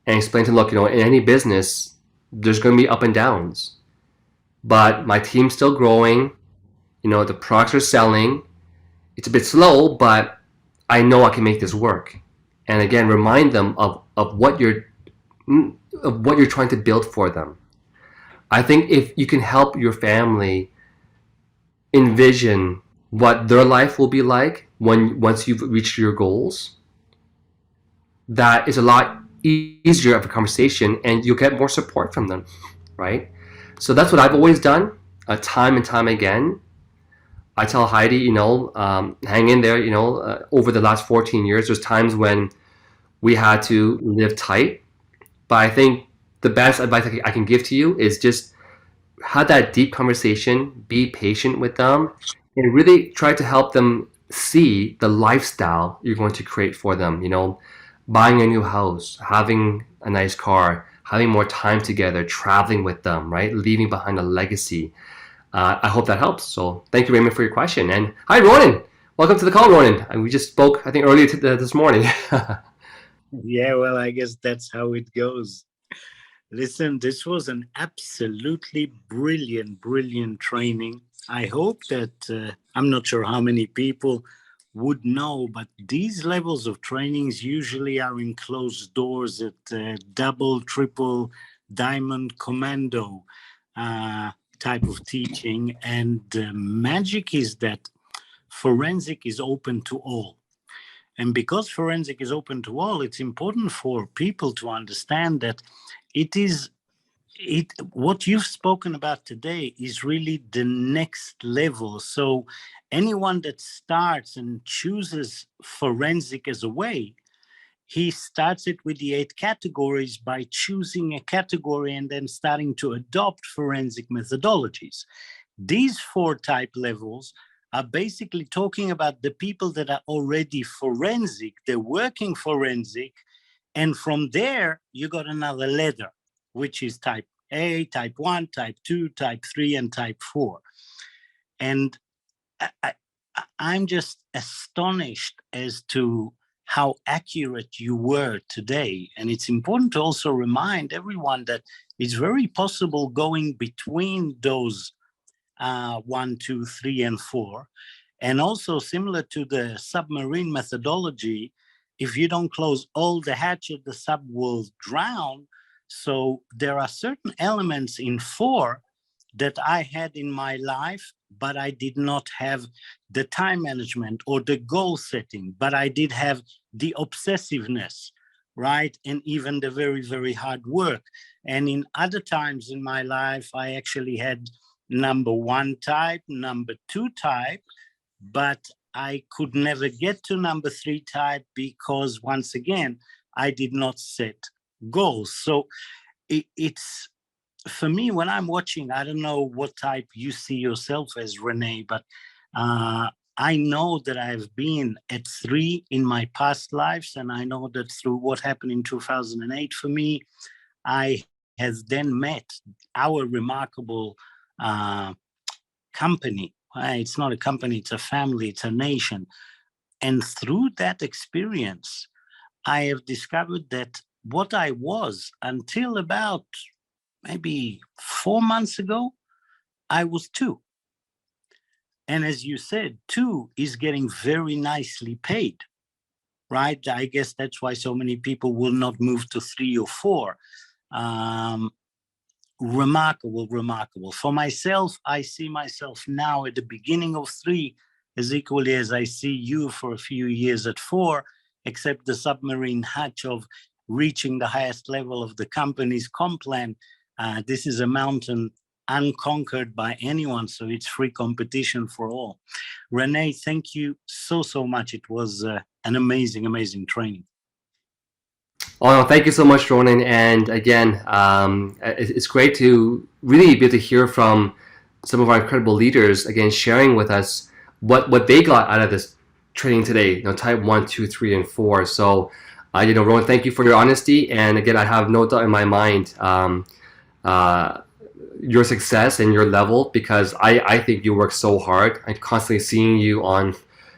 and explain to them, look, in any business, there's going to be up and downs, but my team's still growing. The products are selling. It's a bit slow, but I know I can make this work. And again, remind them of what you're trying to build for them. I think if you can help your family envision what their life will be like once you've reached your goals, that is a lot easier of a conversation, and you'll get more support from them, right? So that's what I've always done, time and time again. I tell Heidi, hang in there. Over the last 14 years, there's times when we had to live tight, but I think the best advice I can give to you is just have that deep conversation, be patient with them, and really try to help them see the lifestyle you're going to create for them. Buying a new house, having a nice car, having more time together, traveling with them, right? Leaving behind a legacy. I hope that helps. So thank you, Raymond, for your question. And hi, Ronan. Welcome to the call, Ronan. And we just spoke, I think, earlier this morning. Yeah, well, I guess that's how it goes. Listen, this was an absolutely brilliant training. I hope that I'm not sure how many people would know, but these levels of trainings usually are in closed doors at double, triple, diamond, commando type of teaching. And the magic is that forensic is open to all. And because forensic is open to all, it's important for people to understand that what you've spoken about today is really the next level. So anyone that starts and chooses forensic as a way, he starts it with the 8 categories by choosing a category and then starting to adopt forensic methodologies. These 4 type levels are basically talking about the people that are already forensic, they're working forensic, and from there, you got another ladder, which is type A, type 1, type 2, type 3, and type 4. And I'm just astonished as to how accurate you were today. And it's important to also remind everyone that it's very possible going between those 1, 2, 3, and 4. And also similar to the submarine methodology, if you don't close all the hatches, the sub will drown. So there are certain elements in 4 that I had in my life, but I did not have the time management or the goal setting, but I did have the obsessiveness, right? And even the very, very hard work. And in other times in my life, I actually had number 1 type, number 2 type, but I could never get to number 3 type because, once again, I did not set goals. So it's, for me, when I'm watching, I don't know what type you see yourself as, Renee, but I know that I've been at 3 in my past lives, and I know that through what happened in 2008 for me, I have then met our remarkable company. It's not a company, it's a family, it's a nation. And through that experience, I have discovered that what I was until about maybe 4 months ago, I was 2. And as you said, 2 is getting very nicely paid, right? I guess that's why so many people will not move to 3 or 4. Remarkable. For myself, I see myself now at the beginning of 3 as equally as I see you for a few years at 4, except the submarine hatch of reaching the highest level of the company's comp plan. This is a mountain unconquered by anyone, so it's free competition for all. Renee, thank you so much. It was an amazing training. Oh, no, thank you so much, Ronan. And again, it's great to really be able to hear from some of our incredible leaders, again, sharing with us what they got out of this training today, type 1, 2, 3, and 4. So, Ronan, thank you for your honesty. And again, I have no doubt in my mind your success and your level, because I think you work so hard. I'm constantly seeing you on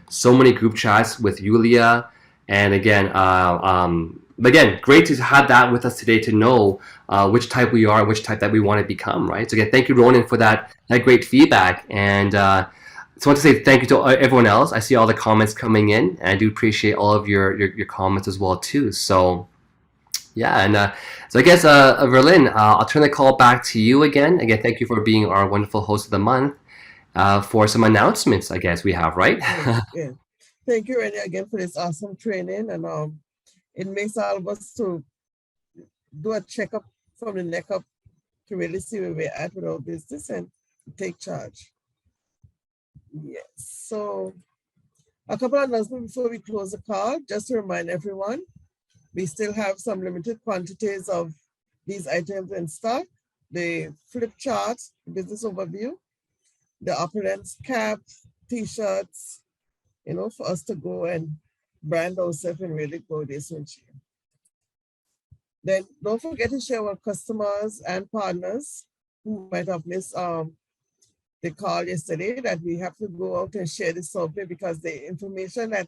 so many group chats with Yulia. And again, great to have that with us today, to know which type we are, which type that we want to become, right? So again, thank you, Ronan, for that great feedback. And so I want to say thank you to everyone else. I see all the comments coming in, and I do appreciate all of your comments as well too. So yeah, and so I guess Verlin, I'll turn the call back to you again. Again, thank you for being our wonderful host of the month. for some announcements, I guess we have, right? Yes, yeah. Thank you, Renee, again for this awesome training. And it makes all of us to do a checkup from the neck up to really see where we're at with our business and take charge. Yes. So a couple of announcements before we close the call, just to remind everyone, we still have some limited quantities of these items in stock. The flip charts, business overview, the opulence cap, t-shirts, for us to go and brand ourselves and really go this one. Then don't forget to share with customers and partners who might have missed the call yesterday that we have to go out and share the survey, because the information that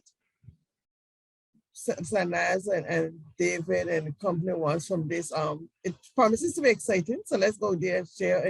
Sanaz and David and the company wants from this, it promises to be exciting. So let's go there and share and